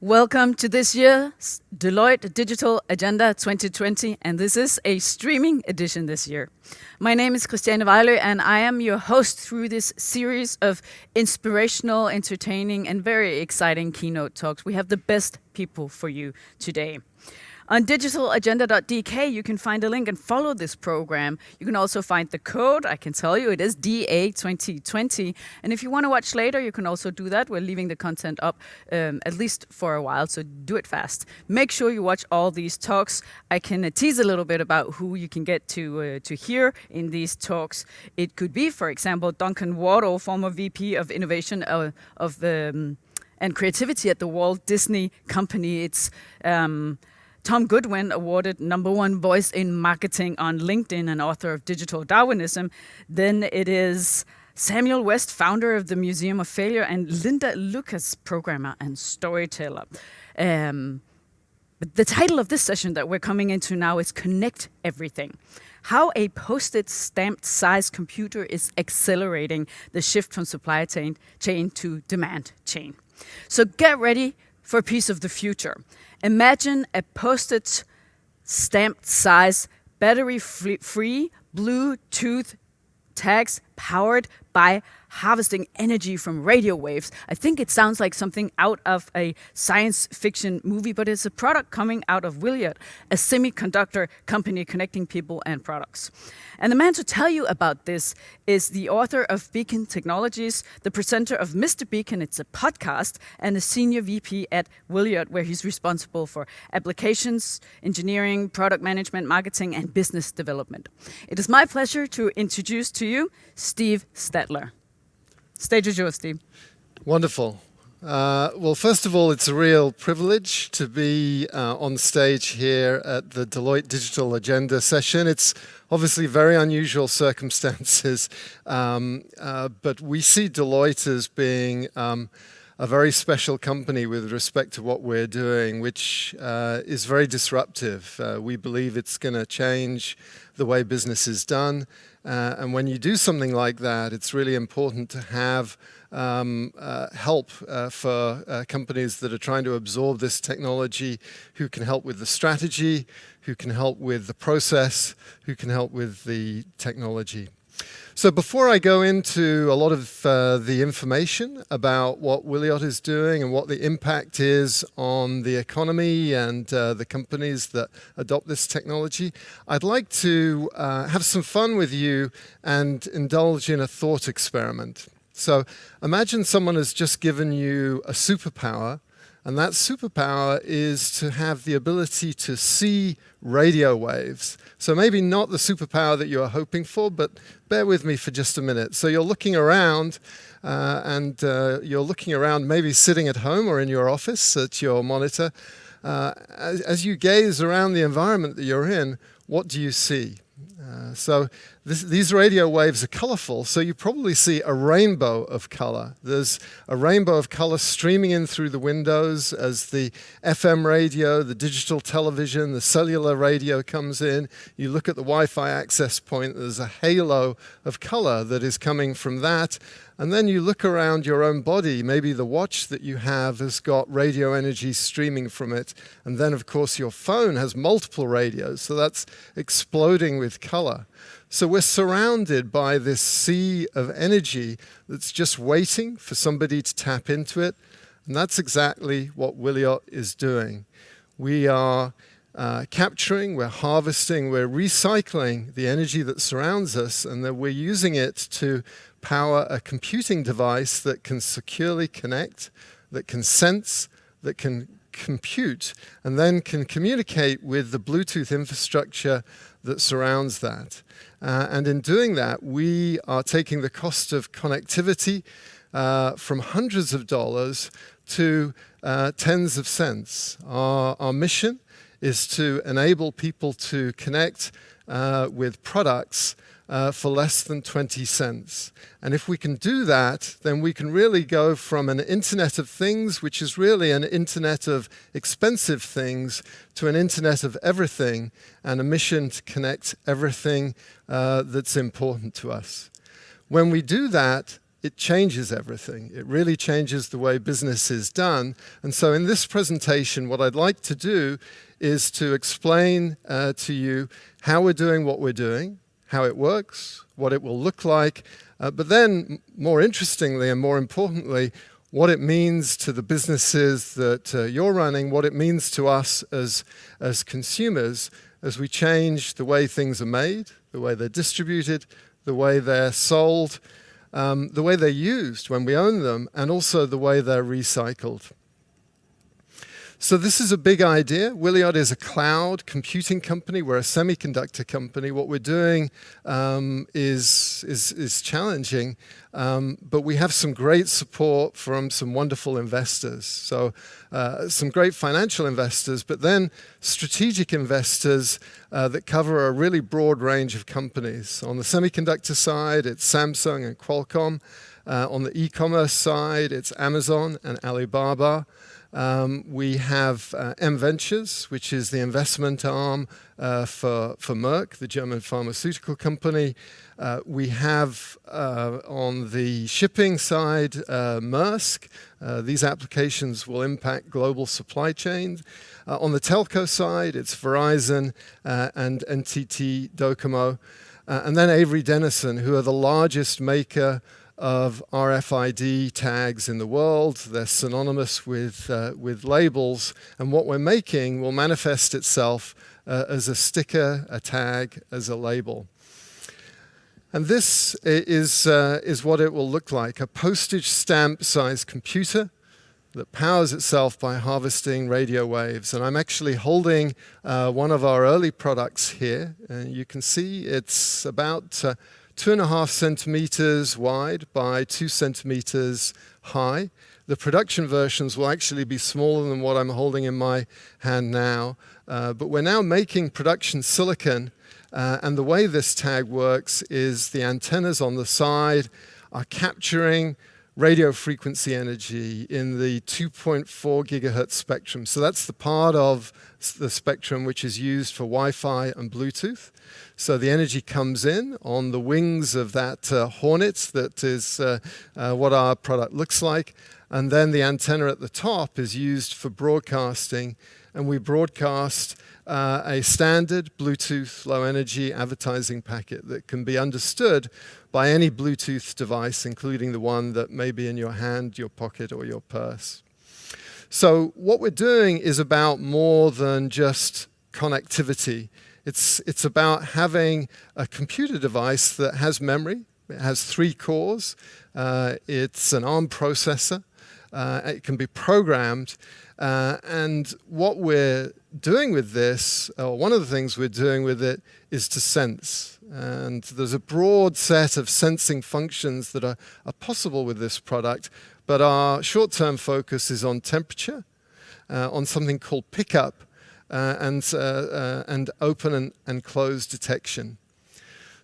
Welcome to this year's Deloitte Digital Agenda 2020, and this is a streaming edition this year. My name is Christiane Wiliot, and I am your host through this series of inspirational, entertaining, and very exciting keynote talks. We have the best people for you today. On digitalagenda.dk, you can find a link and follow this program. You can also find the code. I can tell you it is DA2020. And if you want to watch later, you can also do that. We're leaving the content up at least for a while, so do it fast. Make sure you watch all these talks. I can tease a little bit about who you can get to hear in these talks. It could be, for example, Duncan Wardo, former VP of Innovation and Creativity at the Walt Disney Company. It's Tom Goodwin, awarded #1 voice in marketing on LinkedIn and author of Digital Darwinism. Then it is Samuel West, founder of the Museum of Failure, and Linda Lucas, programmer and storyteller. But the title of this session that we're coming into now is Connect Everything. How a postage stamped size computer is accelerating the shift from supply chain to demand chain. So get ready for a piece of the future. Imagine a postage stamped size, battery-free, Bluetooth tags powered by harvesting energy from radio waves. I think it sounds like something out of a science fiction movie, but it's a product coming out of Wiliot, a semiconductor company connecting people and products. And the man to tell you about this is the author of Beacon Technologies, the presenter of Mr. Beacon, it's a podcast, and a senior VP at Wiliot, where he's responsible for applications, engineering, product management, marketing, and business development. It is my pleasure to introduce to you Steve Statler. Stage is yours, Steve. Wonderful. Well, first of all, it's a real privilege to be on stage here at the Deloitte Digital Agenda session. It's obviously very unusual circumstances, but we see Deloitte as being a very special company with respect to what we're doing, which is very disruptive. We believe it's going to change the way business is done. And when you do something like that, it's really important to have help for companies that are trying to absorb this technology, who can help with the strategy, who can help with the process, who can help with the technology. So before I go into a lot of the information about what Wiliot is doing and what the impact is on the economy and the companies that adopt this technology, I'd like to have some fun with you and indulge in a thought experiment. So imagine someone has just given you a superpower, and that superpower is to have the ability to see radio waves. So maybe not the superpower that you're hoping for, but bear with me for just a minute. So you're looking around, you're looking around maybe sitting at home or in your office at your monitor. As you gaze around the environment that you're in, what do you see? These radio waves are colorful, so you probably see a rainbow of color. There's a rainbow of color streaming in through the windows as the FM radio, the digital television, the cellular radio comes in. You look at the Wi-Fi access point, there's a halo of color that is coming from that. And then you look around your own body, maybe the watch that you have has got radio energy streaming from it. And then, of course, your phone has multiple radios, so that's exploding with color. So we're surrounded by this sea of energy that's just waiting for somebody to tap into it. And that's exactly what Wiliot is doing. We are capturing, we're harvesting, we're recycling the energy that surrounds us, and then we're using it to power a computing device that can securely connect, that can sense, that can compute, and then can communicate with the Bluetooth infrastructure that surrounds that. And in doing that, we are taking the cost of connectivity from hundreds of dollars to tens of cents. Our mission is to enable people to connect with products for less than 20 cents. And if we can do that, then we can really go from an Internet of Things, which is really an Internet of expensive things, to an Internet of everything, and a mission to connect everything that's important to us. When we do that, it changes everything. It really changes the way business is done. And so in this presentation, what I'd like to do is to explain to you how we're doing what we're doing, how it works, what it will look like, but then more interestingly and more importantly, what it means to the businesses that you're running, what it means to us as consumers as we change the way things are made, the way they're distributed, the way they're sold, the way they're used when we own them, and also the way they're recycled. So this is a big idea. Wiliot is a cloud computing company. We're a semiconductor company. What we're doing is challenging, but we have some great support from some wonderful investors. So some great financial investors, but then strategic investors that cover a really broad range of companies. On the semiconductor side, it's Samsung and Qualcomm. On the e-commerce side, it's Amazon and Alibaba. We have M Ventures, which is the investment arm for Merck, the German pharmaceutical company. We have on the shipping side, Maersk. These applications will impact global supply chains. On the telco side, it's Verizon and NTT Docomo. And then Avery Dennison, who are the largest maker of RFID tags in the world. They're synonymous with labels, and what we're making will manifest itself as a sticker, a tag, as a label. And this is what it will look like, a postage stamp-sized computer that powers itself by harvesting radio waves. And I'm actually holding one of our early products here, and you can see it's about 2.5 centimeters wide by 2 centimeters high. The production versions will actually be smaller than what I'm holding in my hand now. But we're now making production silicon. And the way this tag works is the antennas on the side are capturing radio frequency energy in the 2.4 gigahertz spectrum. So that's the part of the spectrum which is used for Wi-Fi and Bluetooth. So the energy comes in on the wings of that hornet that is what our product looks like. And then the antenna at the top is used for broadcasting. And we broadcast a standard Bluetooth low energy advertising packet that can be understood by any Bluetooth device, including the one that may be in your hand, your pocket, or your purse. So what we're doing is about more than just connectivity. It's about having a computer device that has memory. It has 3 cores. It's an ARM processor. It can be programmed. And what we're doing with this, or one of the things we're doing with it, is to sense. And there's a broad set of sensing functions that are possible with this product, but our short-term focus is on temperature, on something called pickup, and open and close detection.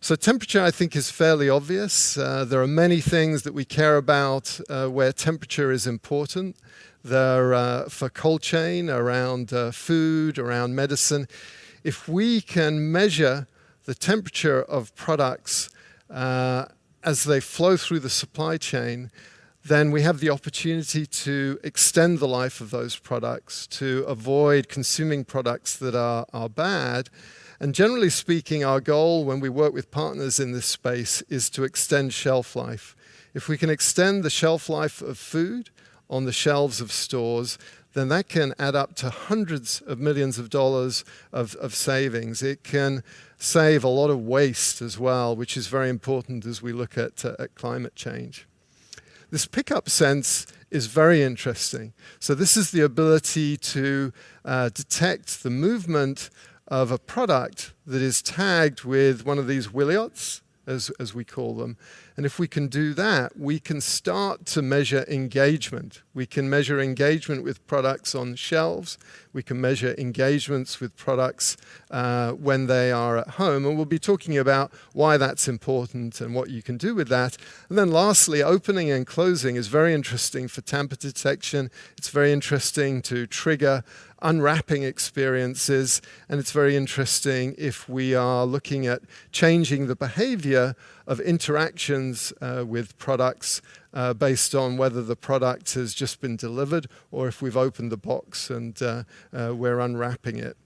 So temperature, I think, is fairly obvious. There are many things that we care about where temperature is important. They're for cold chain, around food, around medicine. If we can measure the temperature of products as they flow through the supply chain, then we have the opportunity to extend the life of those products, to avoid consuming products that are bad. And generally speaking, our goal when we work with partners in this space is to extend shelf life. If we can extend the shelf life of food on the shelves of stores, then that can add up to hundreds of millions of dollars of savings. It can save a lot of waste as well, which is very important as we look at climate change. This pickup sense is very interesting. So this is the ability to detect the movement of a product that is tagged with one of these Wiliots, as we call them. And if we can do that, we can start to measure engagement. We can measure engagement with products on shelves. We can measure engagements with products when they are at home. And we'll be talking about why that's important and what you can do with that. And then lastly, opening and closing is very interesting for tamper detection. It's very interesting to trigger unwrapping experiences. And it's very interesting if we are looking at changing the behavior of interactions with products based on whether the product has just been delivered or if we've opened the box and we're unwrapping it.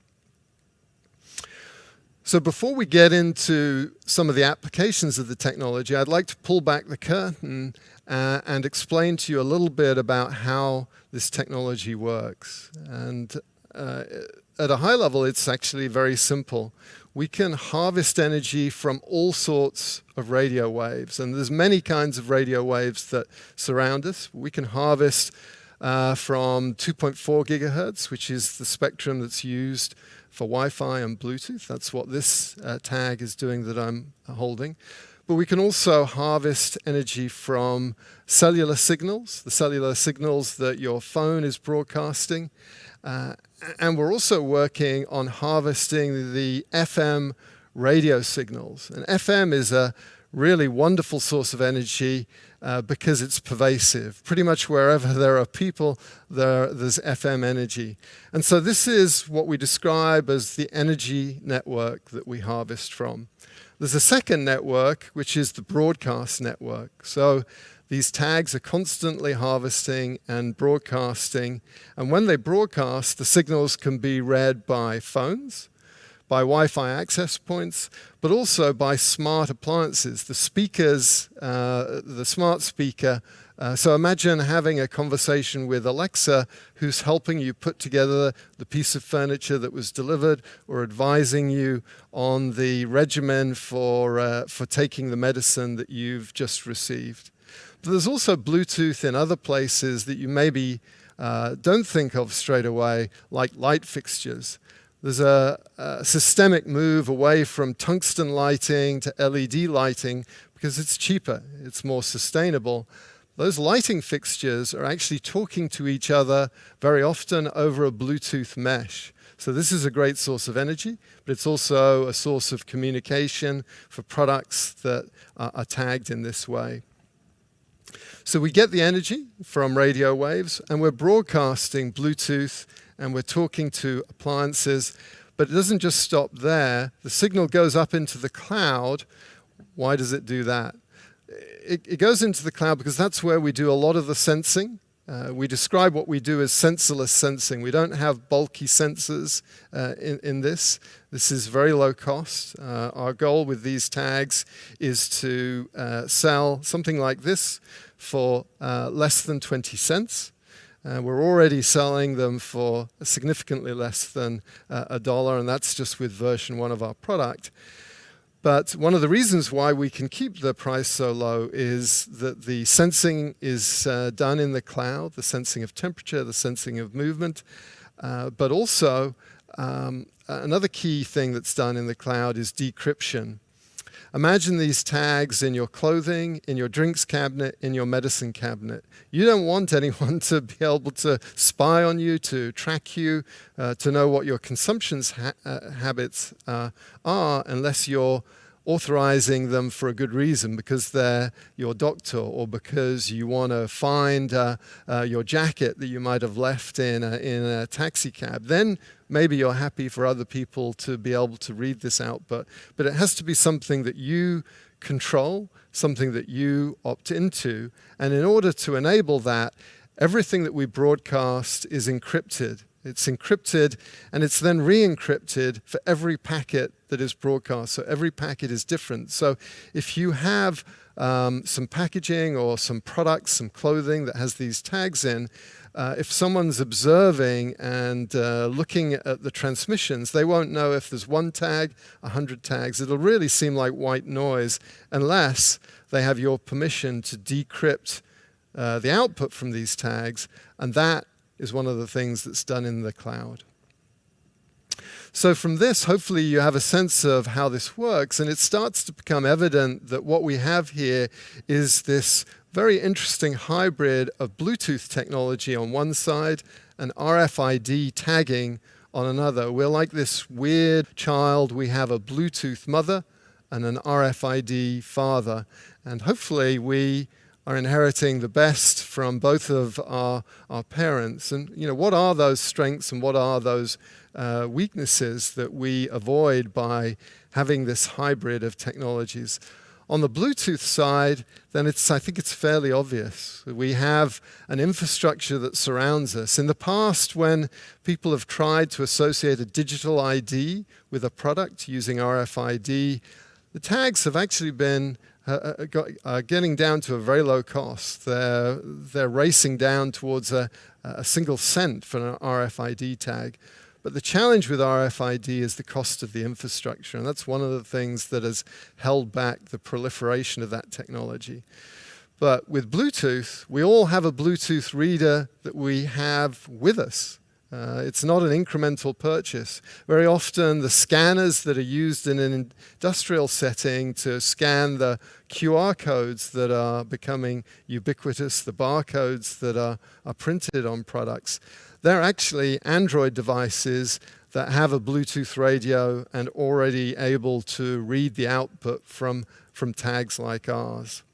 So before we get into some of the applications of the technology, I'd like to pull back the curtain and explain to you a little bit about how this technology works. And at a high level, it's actually very simple. We can harvest energy from all sorts of radio waves, and there's many kinds of radio waves that surround us. We can harvest from 2.4 gigahertz, which is the spectrum that's used for Wi-Fi and Bluetooth. That's what this tag is doing that I'm holding. But we can also harvest energy from cellular signals, the cellular signals that your phone is broadcasting. And we're also working on harvesting the FM radio signals. And FM is a really wonderful source of energy because it's pervasive. Pretty much wherever there are people, there's FM energy. And so this is what we describe as the energy network that we harvest from. There's a second network, which is the broadcast network. So these tags are constantly harvesting and broadcasting. And when they broadcast, the signals can be read by phones, by Wi-Fi access points, but also by smart appliances. The speakers, the smart speaker. So imagine having a conversation with Alexa, who's helping you put together the piece of furniture that was delivered, or advising you on the regimen for taking the medicine that you've just received. But there's also Bluetooth in other places that you maybe don't think of straight away, like light fixtures. There's a systemic move away from tungsten lighting to LED lighting because it's cheaper, it's more sustainable. Those lighting fixtures are actually talking to each other very often over a Bluetooth mesh. So this is a great source of energy, but it's also a source of communication for products that are tagged in this way. So we get the energy from radio waves, and we're broadcasting Bluetooth, and we're talking to appliances, but it doesn't just stop there. The signal goes up into the cloud. Why does it do that? It goes into the cloud because that's where we do a lot of the sensing. We describe what we do as sensorless sensing. We don't have bulky sensors in this. This is very low cost. Our goal with these tags is to sell something like this for less than 20 cents. We're already selling them for significantly less than $1, and that's just with version 1 of our product. But one of the reasons why we can keep the price so low is that the sensing is done in the cloud, the sensing of temperature, the sensing of movement, but also another key thing that's done in the cloud is decryption. Imagine these tags in your clothing, in your drinks cabinet, in your medicine cabinet. You don't want anyone to be able to spy on you, to track you, to know what your consumption habits are, unless you're authorizing them for a good reason, because they're your doctor or because you want to find your jacket that you might have left in a taxi cab. Then maybe you're happy for other people to be able to read this out, but it has to be something that you control, something that you opt into. And in order to enable that, everything that we broadcast is encrypted. It's encrypted, and it's then re-encrypted for every packet that is broadcast. So every packet is different. So if you have some packaging or some products, some clothing that has these tags in, if someone's observing and looking at the transmissions, they won't know if there's 1 tag, 100 tags. It'll really seem like white noise unless they have your permission to decrypt the output from these tags, and that is one of the things that's done in the cloud. So from this, hopefully you have a sense of how this works, and it starts to become evident that what we have here is this very interesting hybrid of Bluetooth technology on one side and RFID tagging on another. We're like this weird child. We have a Bluetooth mother and an RFID father, and hopefully we are inheriting the best from both of our parents. And what are those strengths and what are those weaknesses that we avoid by having this hybrid of technologies? On the Bluetooth side, then I think it's fairly obvious. We have an infrastructure that surrounds us. In the past, when people have tried to associate a digital ID with a product using RFID, the tags have actually been getting down to a very low cost. They're racing down towards a single cent for an RFID tag. But the challenge with RFID is the cost of the infrastructure, and that's one of the things that has held back the proliferation of that technology. But with Bluetooth, we all have a Bluetooth reader that we have with us. It's not an incremental purchase. Very often, the scanners that are used in an industrial setting to scan the QR codes that are becoming ubiquitous, the barcodes that are printed on products, they're actually Android devices that have a Bluetooth radio and already able to read the output from tags like ours.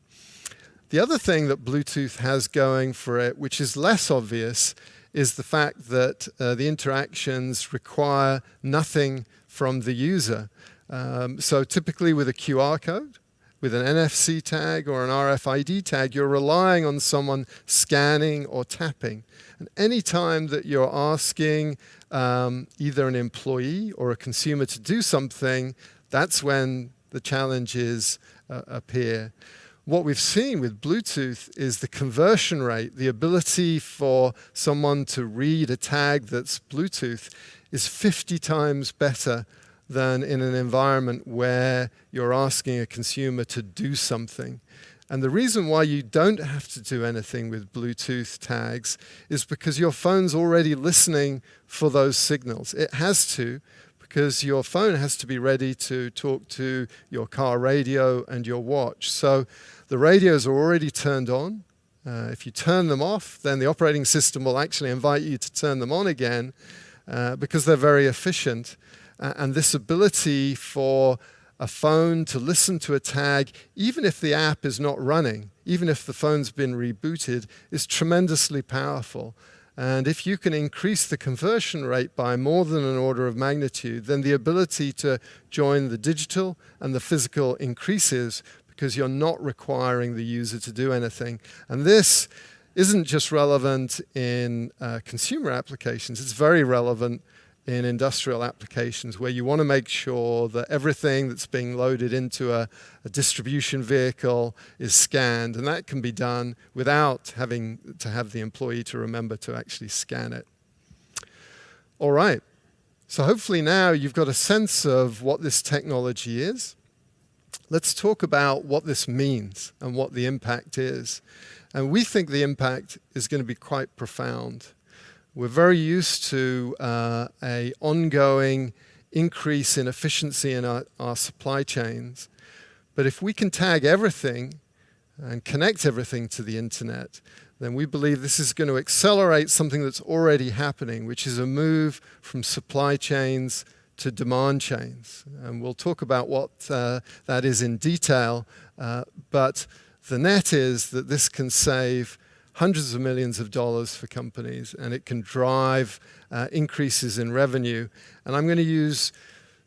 The other thing that Bluetooth has going for it, which is less obvious, is the fact that the interactions require nothing from the user. So typically with a QR code, with an NFC tag or an RFID tag, you're relying on someone scanning or tapping. And any time that you're asking either an employee or a consumer to do something, that's when the challenges appear. What we've seen with Bluetooth is the conversion rate, the ability for someone to read a tag that's Bluetooth is 50 times better than in an environment where you're asking a consumer to do something. And the reason why you don't have to do anything with Bluetooth tags is because your phone's already listening for those signals. It has to, because your phone has to be ready to talk to your car radio and your watch. So the radios are already turned on. If you turn them off, then the operating system will actually invite you to turn them on again because they're very efficient. And this ability for a phone to listen to a tag, even if the app is not running, even if the phone's been rebooted, is tremendously powerful. And if you can increase the conversion rate by more than an order of magnitude, then the ability to join the digital and the physical increases because you're not requiring the user to do anything. And this isn't just relevant in consumer applications, it's very relevant in industrial applications where you want to make sure that everything that's being loaded into a distribution vehicle is scanned, and that can be done without having to have the employee to remember to actually scan it. All right, so hopefully now you've got a sense of what this technology is. Let's talk about what this means and what the impact is. And we think the impact is going to be quite profound. We're very used to an ongoing increase in efficiency in our supply chains. But if we can tag everything and connect everything to the internet, then we believe this is going to accelerate something that's already happening, which is a move from supply chains to demand chains. And we'll talk about what that is in detail. But the net is that this can save hundreds of millions of dollars for companies, and it can drive increases in revenue. And I'm going to use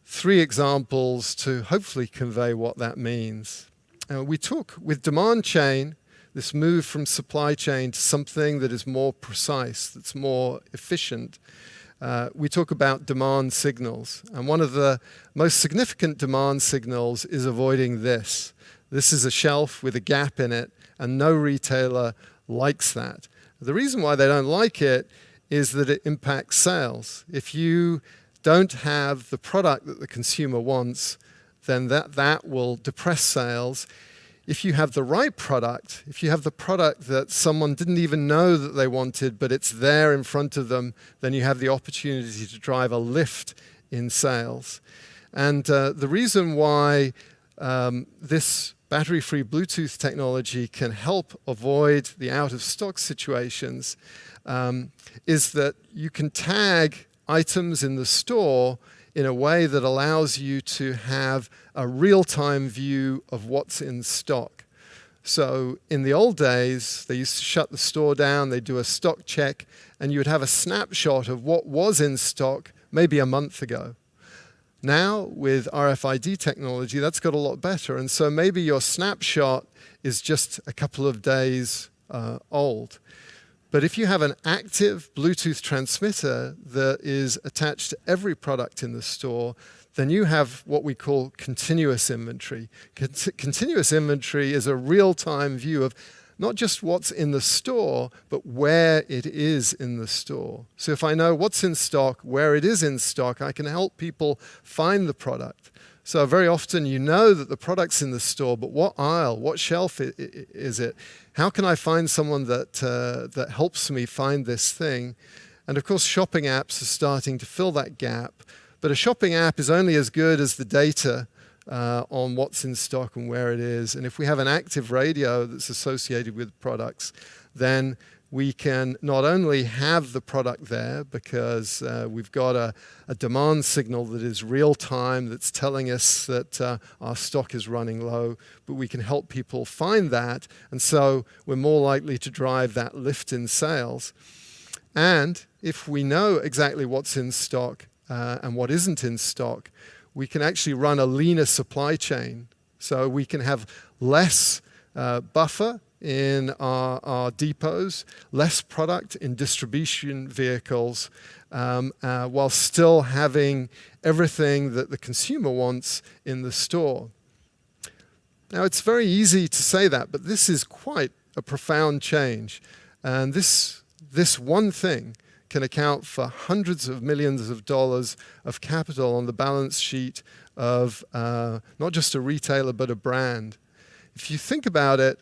3 examples to hopefully convey what that means. We talk with demand chain, this move from supply chain to something that is more precise, that's more efficient. We talk about demand signals. And one of the most significant demand signals is avoiding this. This is a shelf with a gap in it, and no retailer likes that. The reason why they don't like it is that it impacts sales. If you don't have the product that the consumer wants, then that will depress sales. If you have the right product, if you have the product that someone didn't even know that they wanted, but it's there in front of them, then you have the opportunity to drive a lift in sales. And the reason why this battery-free Bluetooth technology can help avoid the out-of-stock situations is that you can tag items in the store in a way that allows you to have a real-time view of what's in stock. So in the old days, they used to shut the store down, they'd do a stock check, and you would have a snapshot of what was in stock maybe a month ago. Now, with RFID technology, that's got a lot better. And so maybe your snapshot is just a couple of days old. But if you have an active Bluetooth transmitter that is attached to every product in the store, then you have what we call continuous inventory. Continuous inventory is a real-time view of not just what's in the store, but where it is in the store. So if I know what's in stock, where it is in stock, I can help people find the product. So very often you know that the product's in the store, but what aisle, what shelf is it? How can I find someone that helps me find this thing? And of course, shopping apps are starting to fill that gap. But a shopping app is only as good as the data on what's in stock and where it is. And if we have an active radio that's associated with products, then we can not only have the product there because we've got a demand signal that is real time that's telling us that our stock is running low, but we can help people find that. And so we're more likely to drive that lift in sales. And if we know exactly what's in stock and what isn't in stock, we can actually run a leaner supply chain. So we can have less buffer in our depots, less product in distribution vehicles, while still having everything that the consumer wants in the store. Now, it's very easy to say that, but this is quite a profound change. And this one thing can account for hundreds of millions of dollars of capital on the balance sheet of not just a retailer, but a brand. If you think about it,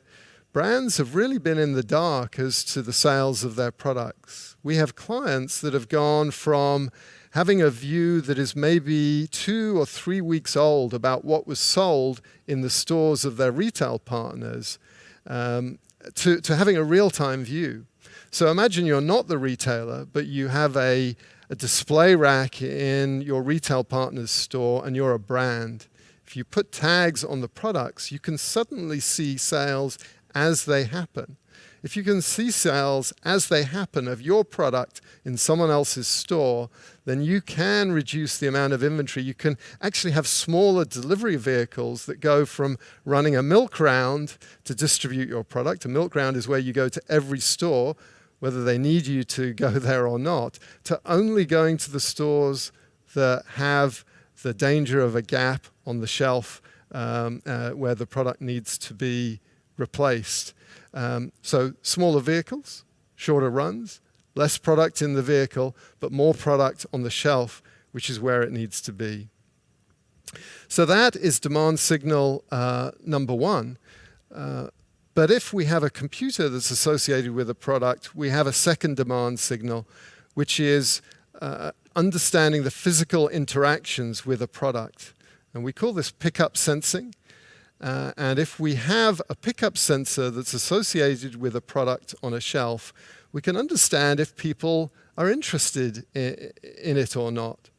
brands have really been in the dark as to the sales of their products. We have clients that have gone from having a view that is maybe 2 or 3 weeks old about what was sold in the stores of their retail partners to having a real-time view. So imagine you're not the retailer, but you have a display rack in your retail partner's store and you're a brand. If you put tags on the products, you can suddenly see sales as they happen. If you can see sales as they happen of your product in someone else's store, then you can reduce the amount of inventory. You can actually have smaller delivery vehicles that go from running a milk round to distribute your product. A milk round is where you go to every store, whether they need you to go there or not, to only going to the stores that have the danger of a gap on the shelf where the product needs to be replaced. So smaller vehicles, shorter runs, less product in the vehicle, but more product on the shelf, which is where it needs to be. So that is demand signal number one. But if we have a computer that's associated with a product, we have a second demand signal, which is understanding the physical interactions with a product. And we call this pickup sensing. And if we have a pickup sensor that's associated with a product on a shelf, we can understand if people are interested in it or not.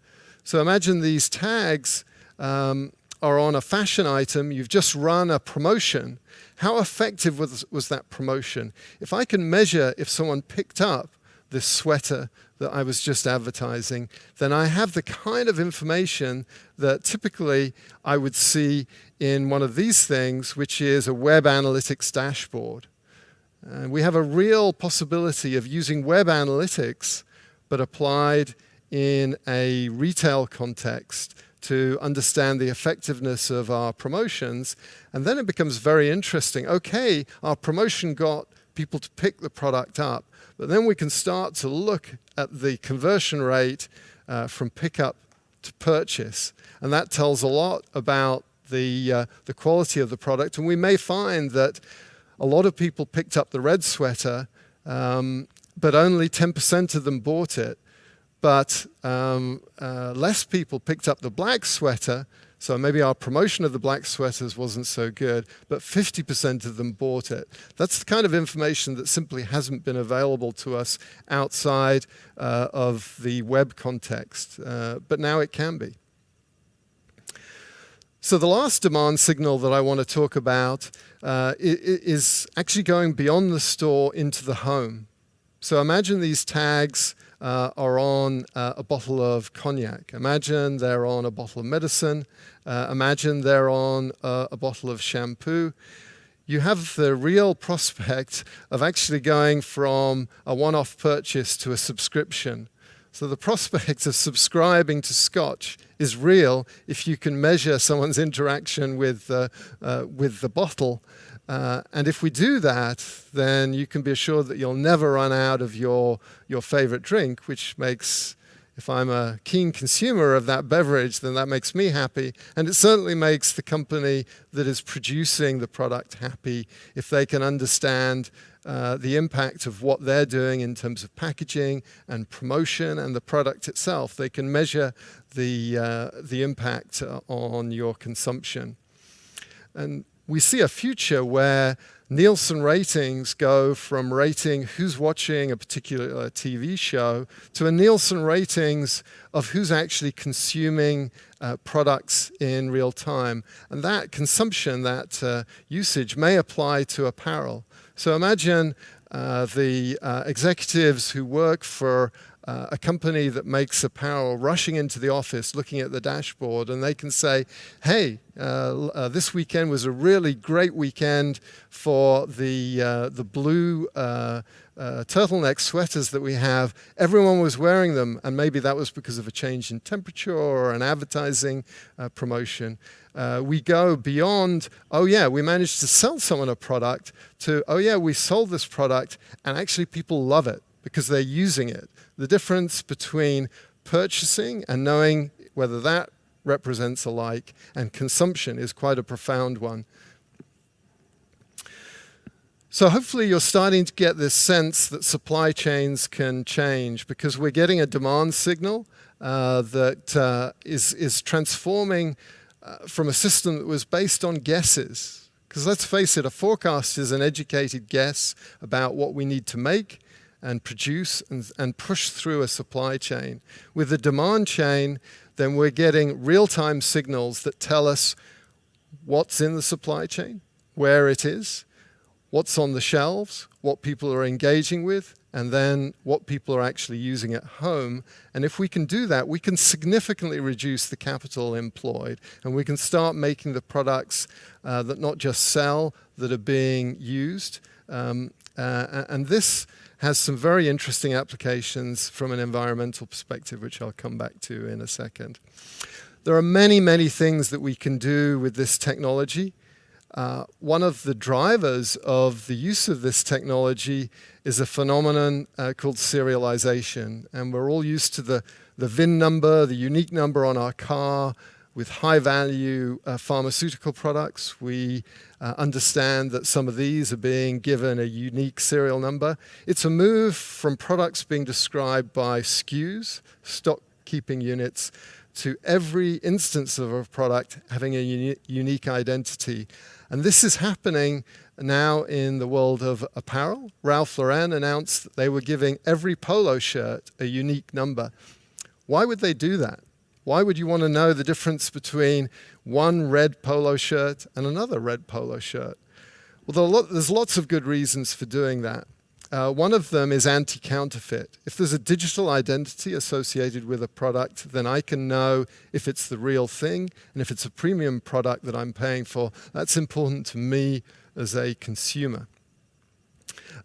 So imagine these tags are on a fashion item. You've just run a promotion. How effective was that promotion? If I can measure if someone picked up this sweater that I was just advertising, then I have the kind of information that typically I would see in one of these things, which is a web analytics dashboard. And we have a real possibility of using web analytics, but applied in a retail context to understand the effectiveness of our promotions. And then it becomes very interesting. Okay, our promotion got people to pick the product up, but then we can start to look at the conversion rate from pickup to purchase. And that tells a lot about the quality of the product. And we may find that a lot of people picked up the red sweater, but only 10% of them bought it. But less people picked up the black sweater, so maybe our promotion of the black sweaters wasn't so good, but 50% of them bought it. That's the kind of information that simply hasn't been available to us outside of the web context, but now it can be. So the last demand signal that I want to talk about is actually going beyond the store into the home. So imagine these tags are on a bottle of cognac. Imagine they're on a bottle of medicine. Imagine they're on a bottle of shampoo. You have the real prospect of actually going from a one-off purchase to a subscription. So the prospect of subscribing to Scotch is real if you can measure someone's interaction with the bottle. And if we do that, then you can be assured that you'll never run out of your favorite drink, which makes, if I'm a keen consumer of that beverage, then that makes me happy. And it certainly makes the company that is producing the product happy if they can understand the impact of what they're doing in terms of packaging and promotion and the product itself. They can measure the impact on your consumption. And we see a future where Nielsen ratings go from rating who's watching a particular TV show to a Nielsen ratings of who's actually consuming products in real time. And that consumption, that usage may apply to apparel. So imagine the executives who work for a company that makes apparel rushing into the office, looking at the dashboard, and they can say, hey, this weekend was a really great weekend for the blue turtleneck sweaters that we have. Everyone was wearing them, and maybe that was because of a change in temperature or an advertising promotion. We go beyond, oh yeah, we managed to sell someone a product, to, oh yeah, we sold this product, and actually people love it because they're using it. The difference between purchasing and knowing whether that represents a like and consumption is quite a profound one. So hopefully you're starting to get this sense that supply chains can change because we're getting a demand signal that is transforming from a system that was based on guesses. Because let's face it, a forecast is an educated guess about what we need to make and produce and push through a supply chain. With the demand chain, then we're getting real-time signals that tell us what's in the supply chain, where it is, what's on the shelves, what people are engaging with, and then what people are actually using at home. And if we can do that, we can significantly reduce the capital employed, and we can start making the products that not just sell, that are being used. And this has some very interesting applications from an environmental perspective, which I'll come back to in a second. There are many, many things that we can do with this technology. One of the drivers of the use of this technology is a phenomenon called serialization. And we're all used to the VIN number, the unique number on our car. With high-value pharmaceutical products, we understand that some of these are being given a unique serial number. It's a move from products being described by SKUs, stock keeping units, to every instance of a product having a unique identity. And this is happening now in the world of apparel. Ralph Lauren announced that they were giving every polo shirt a unique number. Why would they do that? Why would you want to know the difference between one red polo shirt and another red polo shirt? Well, there's lots of good reasons for doing that. One of them is anti-counterfeit. If there's a digital identity associated with a product, then I can know if it's the real thing, and if it's a premium product that I'm paying for, that's important to me as a consumer.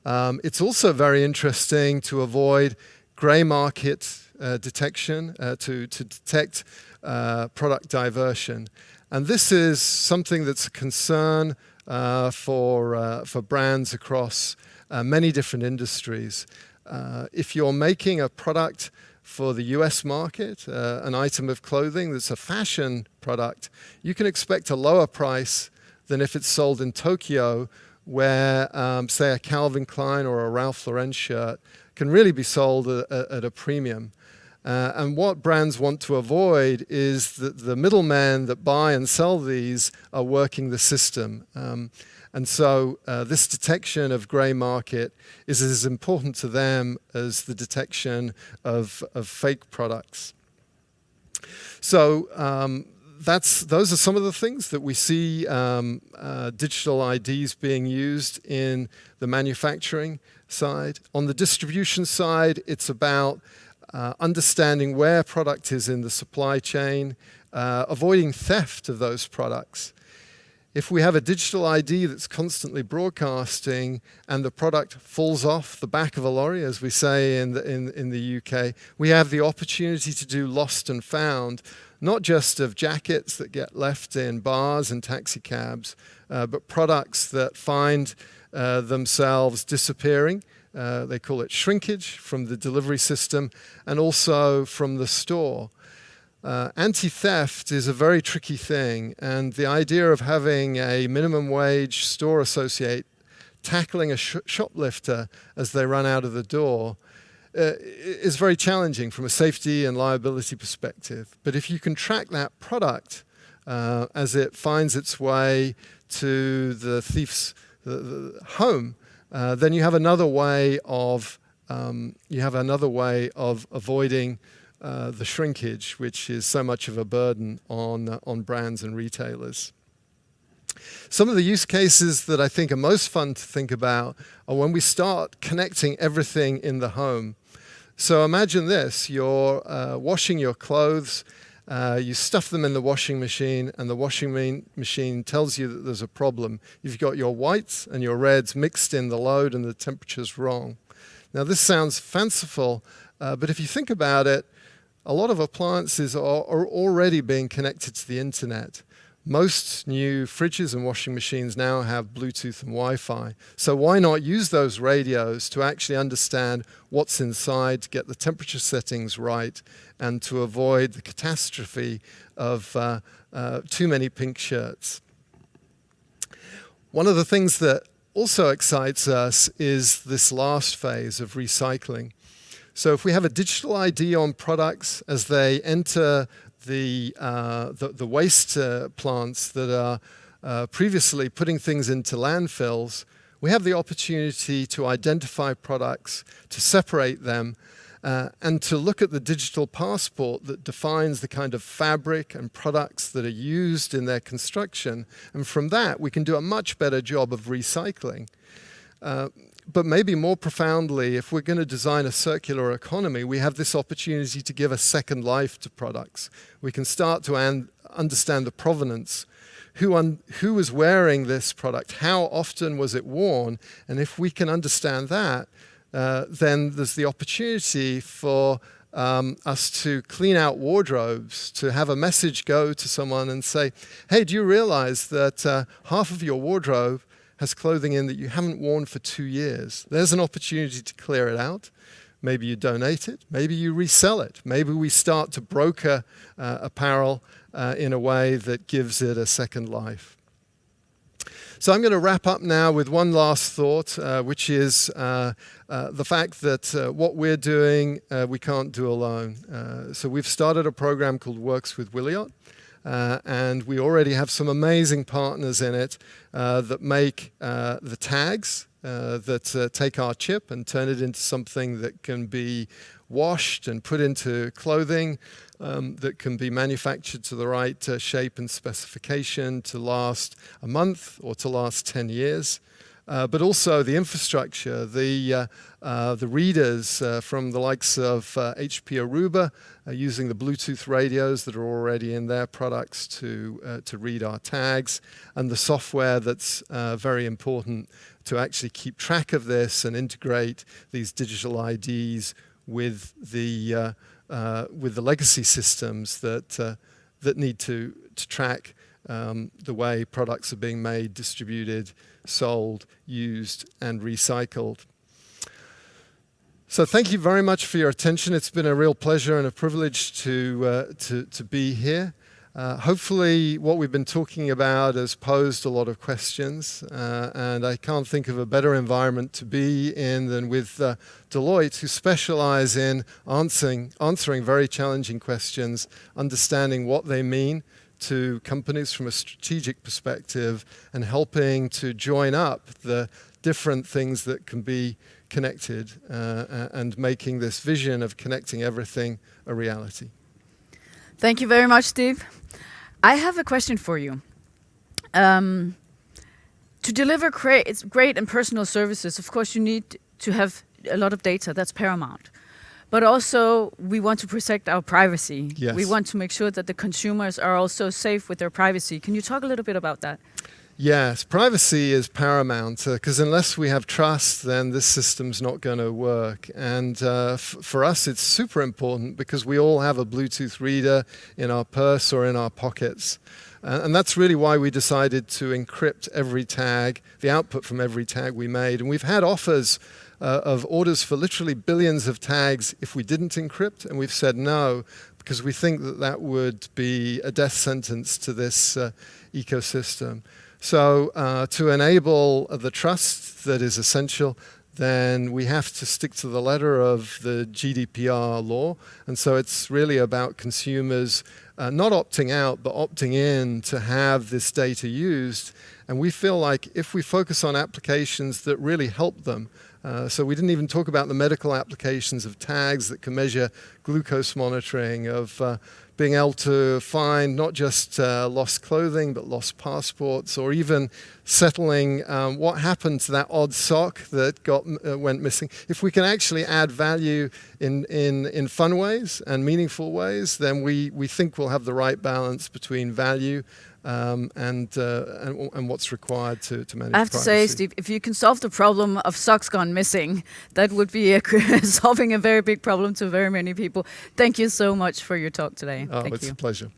It's also very interesting to avoid grey market detection, to detect product diversion. And this is something that's a concern for brands across many different industries. If you're making a product for the US market, an item of clothing that's a fashion product, you can expect a lower price than if it's sold in Tokyo, where, say, a Calvin Klein or a Ralph Lauren shirt can really be sold at a premium. And what brands want to avoid is that the middlemen that buy and sell these are working the system. And so this detection of grey market is as important to them as the detection of fake products. So those are some of the things that we see digital IDs being used in the manufacturing side. On the distribution side, it's about understanding where product is in the supply chain, avoiding theft of those products. If we have a digital ID that's constantly broadcasting and the product falls off the back of a lorry, as we say in the UK, we have the opportunity to do lost and found, not just of jackets that get left in bars and taxi cabs, but products that find themselves disappearing. They call it shrinkage from the delivery system and also from the store. Anti-theft is a very tricky thing, and the idea of having a minimum wage store associate tackling a shoplifter as they run out of the door is very challenging from a safety and liability perspective. But if you can track that product as it finds its way to the thief's the home, then you have another way of avoiding the shrinkage, which is so much of a burden on brands and retailers. Some of the use cases that I think are most fun to think about are when we start connecting everything in the home. So imagine this, you're washing your clothes, you stuff them in the washing machine, and the washing machine tells you that there's a problem. You've got your whites and your reds mixed in the load and the temperature's wrong. Now this sounds fanciful, but if you think about it, a lot of appliances are already being connected to the internet. Most new fridges and washing machines now have Bluetooth and Wi-Fi. So why not use those radios to actually understand what's inside, to get the temperature settings right, and to avoid the catastrophe of too many pink shirts. One of the things that also excites us is this last phase of recycling. So if we have a digital ID on products as they enter the waste plants that are previously putting things into landfills, we have the opportunity to identify products, to separate them, and to look at the digital passport that defines the kind of fabric and products that are used in their construction. And from that, we can do a much better job of recycling. But maybe more profoundly, if we're going to design a circular economy, we have this opportunity to give a second life to products. We can start to understand the provenance. Who was wearing this product? How often was it worn? And if we can understand that, then there's the opportunity for us to clean out wardrobes, to have a message go to someone and say, hey, do you realize that half of your wardrobe has clothing in that you haven't worn for 2 years? There's an opportunity to clear it out. Maybe you donate it. Maybe you resell it. Maybe we start to broker apparel in a way that gives it a second life. So I'm going to wrap up now with one last thought, which is the fact that what we're doing, we can't do alone. So we've started a program called Works with Wiliot. And we already have some amazing partners in it that make the tags that take our chip and turn it into something that can be washed and put into clothing, that can be manufactured to the right shape and specification to last a month or to last 10 years. But also the infrastructure, the readers from the likes of HP Aruba using the Bluetooth radios that are already in their products to read our tags, and the software that's very important to actually keep track of this and integrate these digital IDs with the legacy systems that need to track the way products are being made, distributed, sold, used, and recycled. So thank you very much for your attention. It's been a real pleasure and a privilege to be here. Hopefully what we've been talking about has posed a lot of questions, and I can't think of a better environment to be in than with Deloitte, who specialize in answering very challenging questions, understanding what they mean to companies from a strategic perspective, and helping to join up the different things that can be connected and making this vision of connecting everything a reality. Thank you very much, Steve. I have a question for you. To deliver great and personal services, of course, you need to have a lot of data. That's paramount. but also we want to protect our privacy. Yes. We want to make sure that the consumers are also safe with their privacy. Can you talk a little bit about that? Yes, privacy is paramount because unless we have trust, then this system's not going to work. And for us, it's super important because we all have a Bluetooth reader in our purse or in our pockets. And that's really why we decided to encrypt every tag, the output from every tag we made. And we've had offers of orders for literally billions of tags if we didn't encrypt, and we've said no, because we think that that would be a death sentence to this ecosystem. So to enable the trust that is essential, then we have to stick to the letter of the GDPR law. And so it's really about consumers not opting out, but opting in to have this data used. And we feel like if we focus on applications that really help them, so we didn't even talk about the medical applications of tags that can measure glucose monitoring, of being able to find not just lost clothing, but lost passports, or even settling what happened to that odd sock that went missing. If we can actually add value in fun ways and meaningful ways, then we think we'll have the right balance between value and what's required to manage I have to say, Steve, if you can solve the problem of socks gone missing, that would be solving a very big problem to very many people. Thank you so much for your talk today. Oh, Thank it's you. a pleasure.